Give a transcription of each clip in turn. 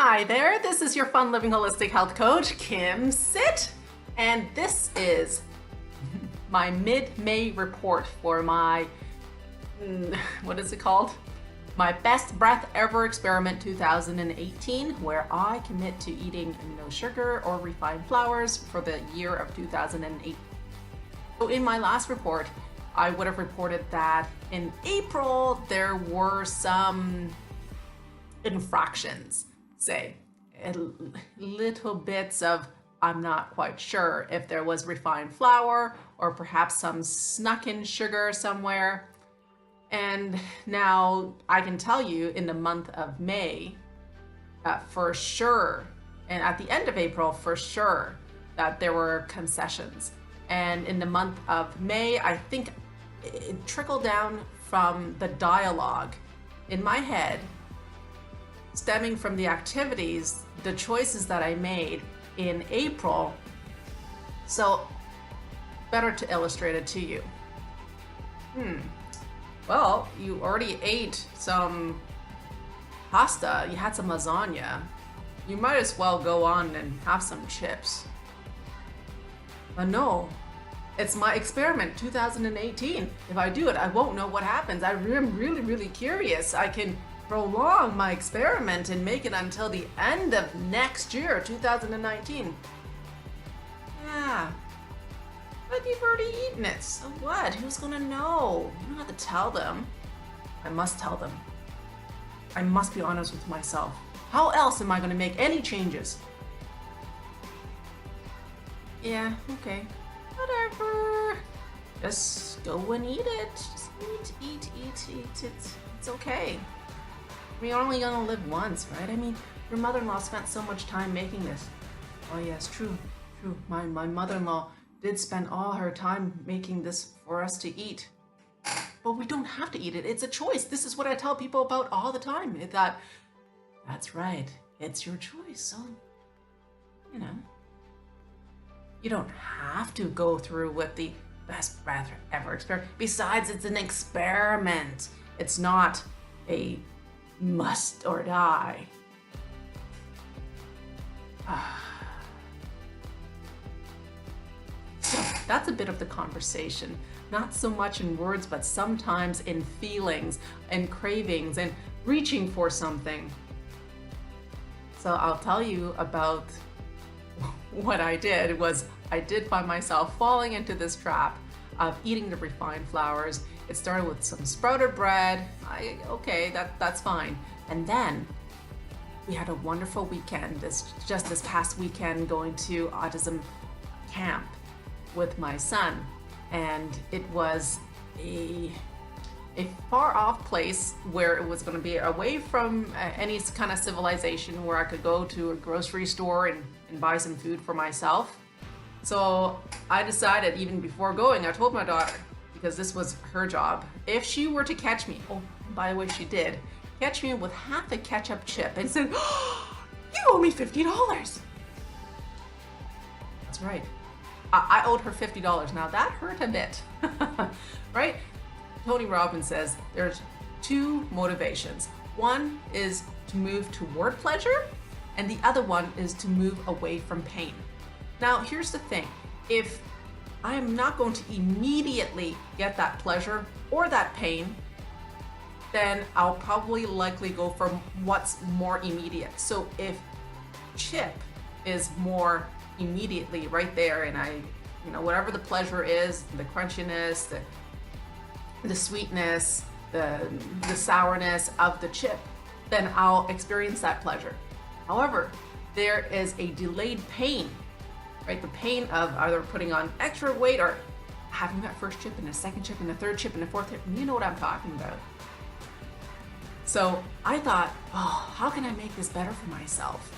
Hi there, this is your Fun Living Holistic Health Coach, Kim Sit, and this is my mid-May report for my, what is it called? My Best Breath Ever Experiment 2018, where I commit to eating no sugar or refined flours for the year of 2008. So in my last report, I would have reported that in April, there were some infractions, say little bits of I'm not quite sure if there was refined flour or perhaps some snuck in sugar somewhere. And now I can tell you in the month of May, for sure, and at the end of April, for sure, that there were concessions. And in the month of May, I think it trickled down from the dialogue in my head, stemming from the activities, the choices that I made in April. So better to illustrate it to you. Well, you already ate some pasta, you had some lasagna. You might as well go on and have some chips. But no, it's my experiment 2018. If I do it, I won't know what happens. I'm really curious. I can prolong my experiment and make it until the end of next year, 2019. Yeah. But you've already eaten it, so what? Who's gonna know? You don't have to tell them. I must tell them. I must be honest with myself. How else am I gonna make any changes? Yeah, okay. Whatever. Just go and eat it. Just eat. It's okay. We're only gonna live once, right? I mean, your mother-in-law spent so much time making this. Oh yes, true. My mother-in-law did spend all her time making this for us to eat. But we don't have to eat it. It's a choice. This is what I tell people about all the time. That's right. It's your choice. So, you don't have to go through with the best breath ever experiment. Besides, it's an experiment. It's not a must or die. So that's a bit of the conversation. Not so much in words, but sometimes in feelings and cravings and reaching for something. So I'll tell you about what I did. I did find myself falling into this trap of eating the refined flours. It started with some sprouted bread. That's fine. And then we had a wonderful weekend, this past weekend, going to autism camp with my son. And it was a far off place where it was going to be away from any kind of civilization, where I could go to a grocery store and buy some food for myself. So I decided, even before going, I told my daughter, because this was her job, if she were to catch me, oh, by the way, she did, catch me with half a ketchup chip and said, oh, you owe me $50. That's right. I owed her $50. Now that hurt a bit, right? Tony Robbins says there's two motivations. One is to move toward pleasure, and the other one is to move away from pain. Now, here's the thing. If I am not going to immediately get that pleasure or that pain, then I'll probably likely go for what's more immediate. So if chip is more immediately right there, and whatever the pleasure is, the crunchiness, the sweetness, the sourness of the chip, then I'll experience that pleasure. However, there is a delayed pain, right? The pain of either putting on extra weight or having that first chip and a second chip and a third chip and a fourth chip. You know what I'm talking about. So I thought, how can I make this better for myself?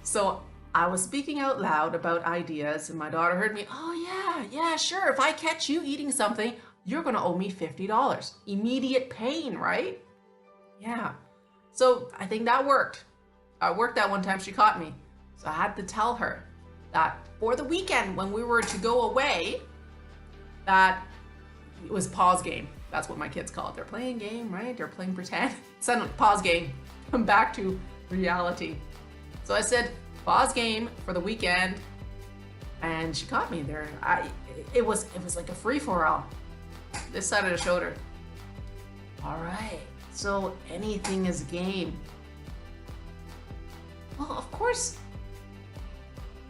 So I was speaking out loud about ideas, and my daughter heard me. Oh yeah, sure. If I catch you eating something, you're gonna owe me $50. Immediate pain, right? Yeah. So I think that worked. I worked that one time she caught me. So I had to tell her that for the weekend, when we were to go away, that it was pause game. That's what my kids call it. They're playing game, right? They're playing pretend. Pause game. Come back to reality. So I said, pause game for the weekend, and she caught me there. It was like a free for all. This side of the shoulder. All right. So anything is game. Well, of course,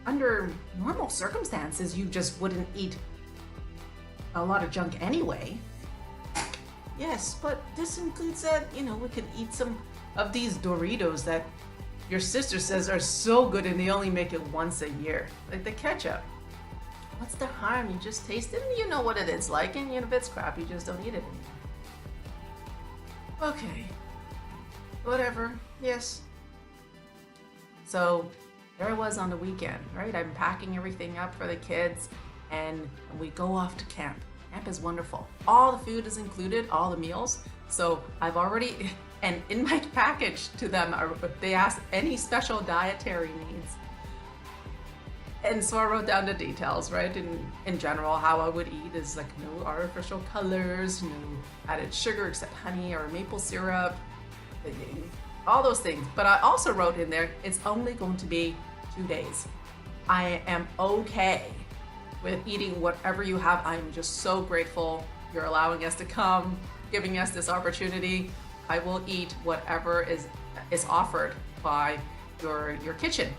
under normal circumstances, you just wouldn't eat a lot of junk anyway. Yes, but this includes that, we could eat some of these Doritos that your sister says are so good and they only make it once a year. Like the ketchup. What's the harm? You just taste it and you know what it is like, and if it's crap, you just don't eat it anymore. Okay. Whatever. Yes. So there I was on the weekend, right? I'm packing everything up for the kids and we go off to camp. Camp is wonderful. All the food is included, all the meals. So I've already, and in my package to them, they asked any special dietary needs. And so I wrote down the details, right? In general, how I would eat is like no artificial colors, no added sugar except honey or maple syrup, all those things. But I also wrote in there, it's only going to be 2 days. I am okay with eating whatever you have. I'm just so grateful you're allowing us to come, giving us this opportunity. I will eat whatever is offered by your kitchen.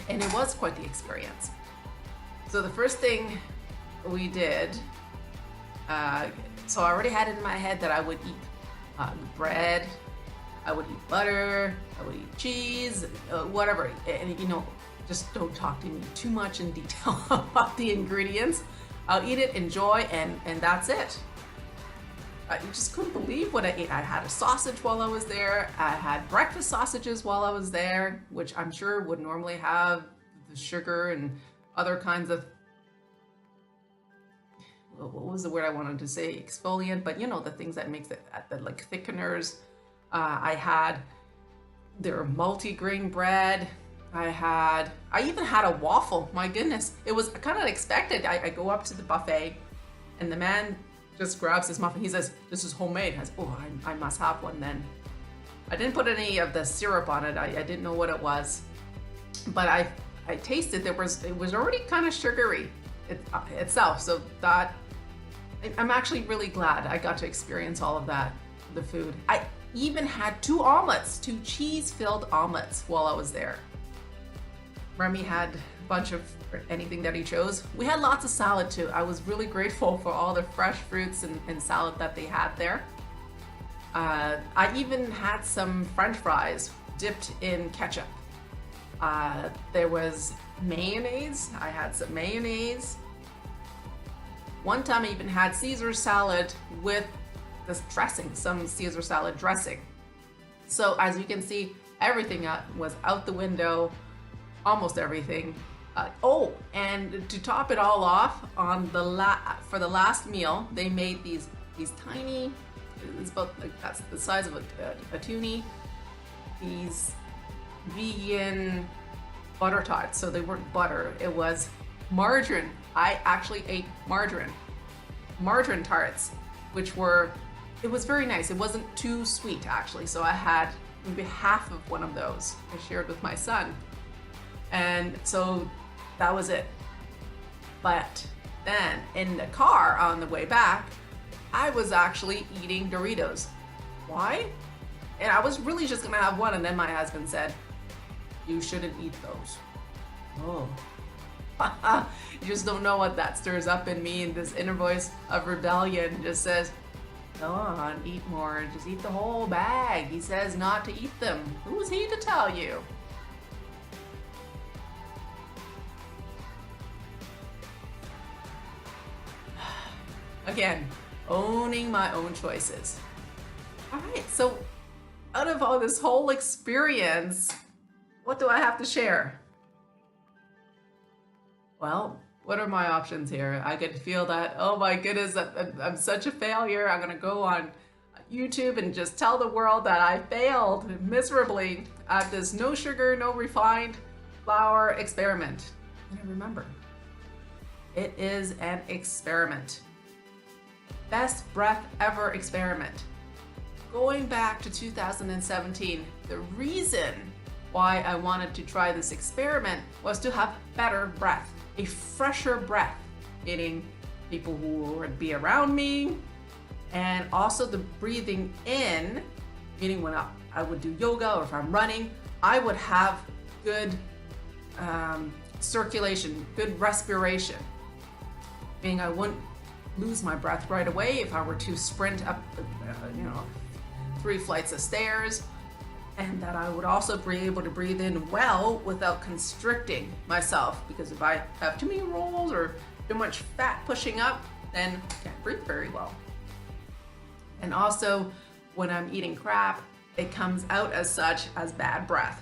And it was quite the experience. So the first thing we did, so I already had it in my head that I would eat bread, I would eat butter, I would eat cheese, whatever. And just don't talk to me too much in detail about the ingredients. I'll eat it, enjoy, and that's it. I just couldn't believe what I ate. I had a sausage while I was there. I had breakfast sausages while I was there, which I'm sure would normally have the sugar and other kinds of, what was the word I wanted to say? Exfoliant, but the things that makes it, like thickeners. I had their multi-grain bread. I even had a waffle. My goodness, it was kind of unexpected. I go up to the buffet and the man just grabs this muffin. He says, "This is homemade." I said, "Oh, I must have one then." I didn't put any of the syrup on it. I didn't know what it was, but I tasted it was already kind of sugary itself. So that I'm actually really glad I got to experience all of that, the food. I even had 2 cheese-filled omelets while I was there. Remy had a bunch of anything that he chose. We had lots of salad too. I was really grateful for all the fresh fruits and salad that they had there. I even had some French fries dipped in ketchup. There was mayonnaise. I had some mayonnaise. One time I even had Caesar salad with this dressing, some Caesar salad dressing. So as you can see, everything was out the window, almost everything. And to top it all off, for the last meal, they made these tiny, it's about that's the size of a toonie, these vegan butter tots. So they weren't butter, it was margarine. I actually ate margarine tarts, it was very nice. It wasn't too sweet actually. So I had maybe half of one of those I shared with my son. And so that was it. But then in the car on the way back, I was actually eating Doritos. Why? And I was really just gonna have one, and then my husband said, "You shouldn't eat those." Oh. You just don't know what that stirs up in me, and this inner voice of rebellion just says, "Go on, eat more, just eat the whole bag." He says not to eat them. Who's he to tell you? Again, owning my own choices. All right, so out of all this whole experience, what do I have to share? Well, what are my options here? I could feel that, oh my goodness, I'm such a failure. I'm gonna go on YouTube and just tell the world that I failed miserably at this no sugar, no refined flour experiment. And remember, it is an experiment. Best breath ever experiment. going back to 2017, the reason why I wanted to try this experiment was to have better breath, a fresher breath, meaning people who would be around me, and also the breathing in, meaning when I would do yoga or if I'm running, I would have good circulation, good respiration, meaning I wouldn't lose my breath right away if I were to sprint up, 3 flights of stairs, and that I would also be able to breathe in well without constricting myself, because if I have too many rolls or too much fat pushing up, then I can't breathe very well. And also, when I'm eating crap, it comes out as such as bad breath.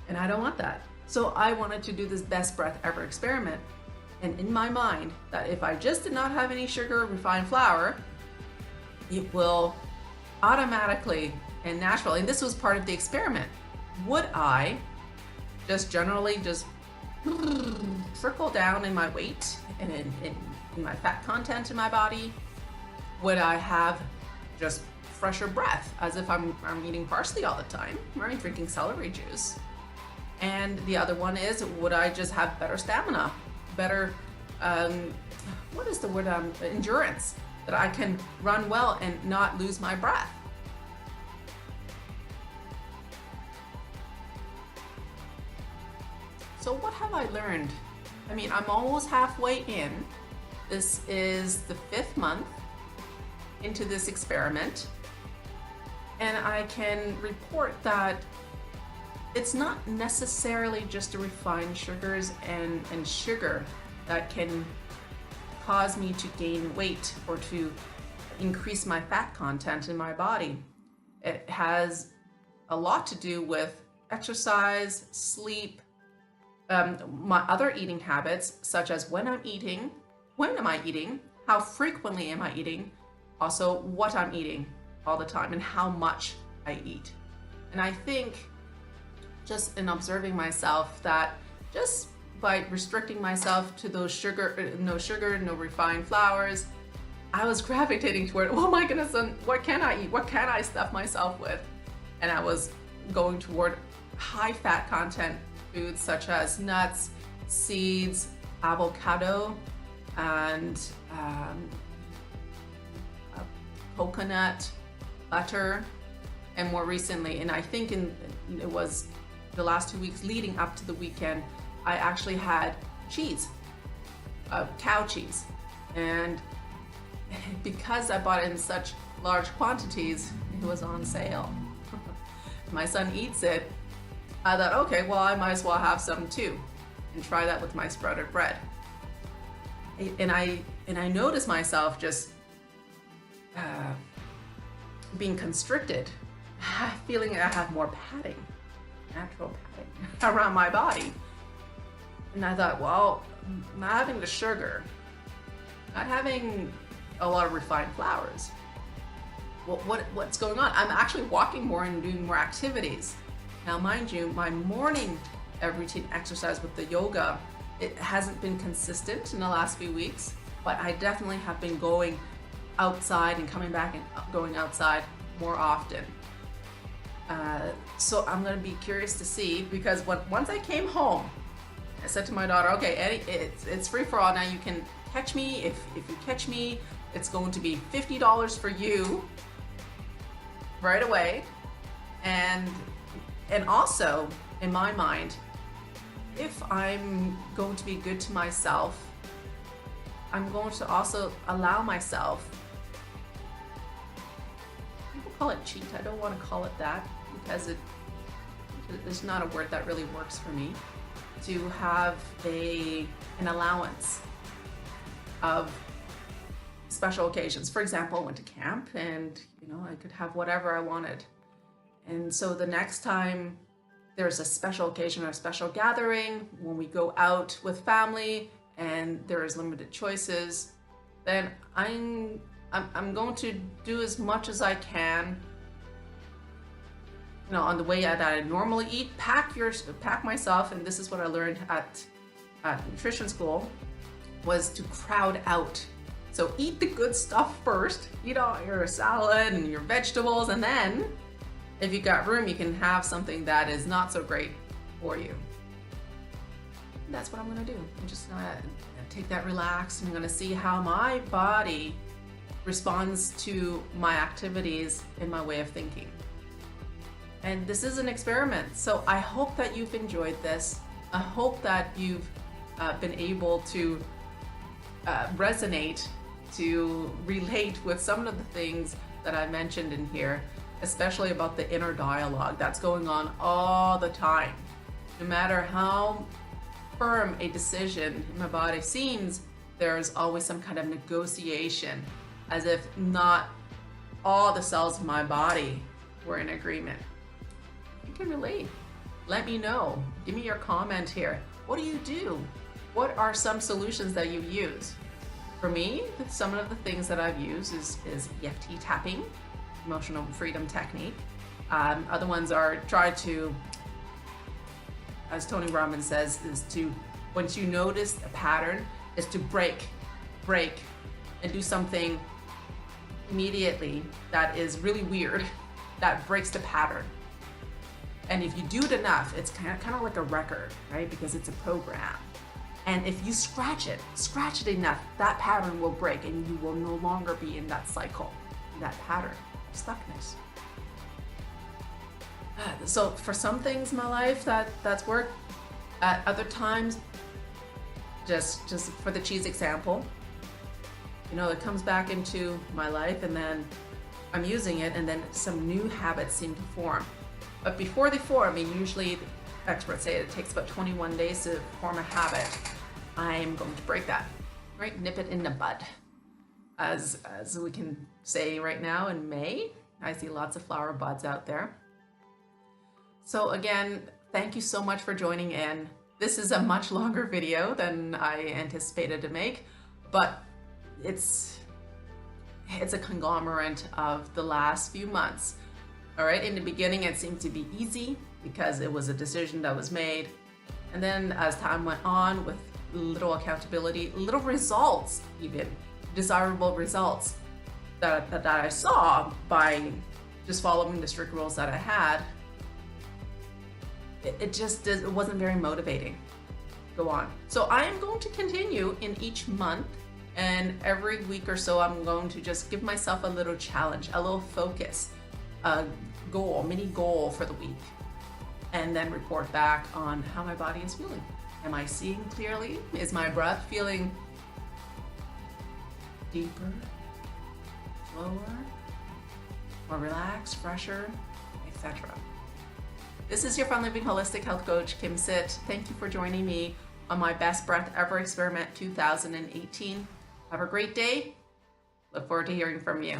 And I don't want that. So I wanted to do this best breath ever experiment. And in my mind, that if I just did not have any sugar, refined flour, it will automatically and naturally, and this was part of the experiment, would I just generally just trickle down in my weight and in my fat content in my body? Would I have just fresher breath as if I'm eating parsley all the time, right? Drinking celery juice. And the other one is, would I just have better stamina, better, what is the word, endurance, that I can run well and not lose my breath? So what have I learned? I mean, I'm almost halfway in. This is the 5th month into this experiment. And I can report that it's not necessarily just the refined sugars and sugar that can cause me to gain weight or to increase my fat content in my body. It has a lot to do with exercise, sleep, my other eating habits, such as when am I eating, how frequently am I eating, also what I'm eating all the time and how much I eat. And I think just in observing myself that just by restricting myself to those no sugar, no refined flours, I was gravitating toward, oh my goodness, what can I eat? What can I stuff myself with? And I was going toward high fat content foods such as nuts, seeds, avocado, and coconut, butter, and more recently, and I think it was the last 2 weeks leading up to the weekend, I actually had cheese, cow cheese. And because I bought it in such large quantities, it was on sale. My son eats it. I thought, okay, well, I might as well have some too and try that with my sprouted bread. And I noticed myself just being constricted, feeling I have more padding, natural padding around my body. And I thought, well, not having the sugar, not having a lot of refined flours, what's going on? I'm actually walking more and doing more activities. Now, mind you, my morning routine exercise with the yoga, it hasn't been consistent in the last few weeks, but I definitely have been going outside and coming back and going outside more often. So I'm going to be curious to see, because once I came home, I said to my daughter, okay, Eddie, it's free for all. Now you can catch me. If you catch me, it's going to be $50 for you right away. And also, in my mind, if I'm going to be good to myself, I'm going to also allow myself, people call it cheat, I don't want to call it that, because it's not a word that really works for me, to have an allowance of special occasions. For example, I went to camp and I could have whatever I wanted. And so the next time there's a special occasion or a special gathering, when we go out with family and there is limited choices, then I'm going to do as much as I can, on the way that I normally eat, pack myself, and this is what I learned at nutrition school, was to crowd out So eat the good stuff first. Eat all your salad and your vegetables, and then if you got room, you can have something that is not so great for you. And that's what I'm gonna do. I'm just gonna take that relaxed, and I'm gonna see how my body responds to my activities and my way of thinking. And this is an experiment, so I hope that you've enjoyed this. I hope that you've been able to resonate, to relate with some of the things that I mentioned in here, especially about the inner dialogue that's going on all the time. No matter how firm a decision in my body seems, there's always some kind of negotiation, as if not all the cells of my body were in agreement. You can relate. Let me know. Give me your comment here. What do you do? What are some solutions that you use? For me, some of the things that I've used is EFT tapping, emotional freedom technique. Other ones are try to, as Tony Robbins says, is to, once you notice a pattern, is to break, and do something immediately that is really weird, that breaks the pattern. And if you do it enough, it's kind of like a record, right? Because it's a program. And if you scratch it enough, that pattern will break and you will no longer be in that cycle, that pattern of stuckness. So for some things in my life that's worked. At other times, just for the cheese example, it comes back into my life and then I'm using it and then some new habits seem to form. But before they form, usually experts say it takes about 21 days to form a habit. I'm going to break that, right? Nip it in the bud. As we can say right now in May, I see lots of flower buds out there. So again, thank you so much for joining in. This is a much longer video than I anticipated to make, but it's a conglomerate of the last few months. All right, in the beginning, it seemed to be easy because it was a decision that was made. And then as time went on with little accountability, little results, even desirable results that I saw by just following the strict rules that I had, it wasn't very motivating to go on. So I am going to continue in each month, and every week or so I'm going to just give myself a little challenge, a little focus, a goal, mini goal for the week, and then report back on how my body is feeling. Am I seeing clearly? Is my breath feeling deeper, slower, more relaxed, fresher, etc.? This is your Fun Living Holistic Health Coach, Kim Sitt. Thank you for joining me on my Best Breath Ever Experiment 2018. Have a great day. Look forward to hearing from you.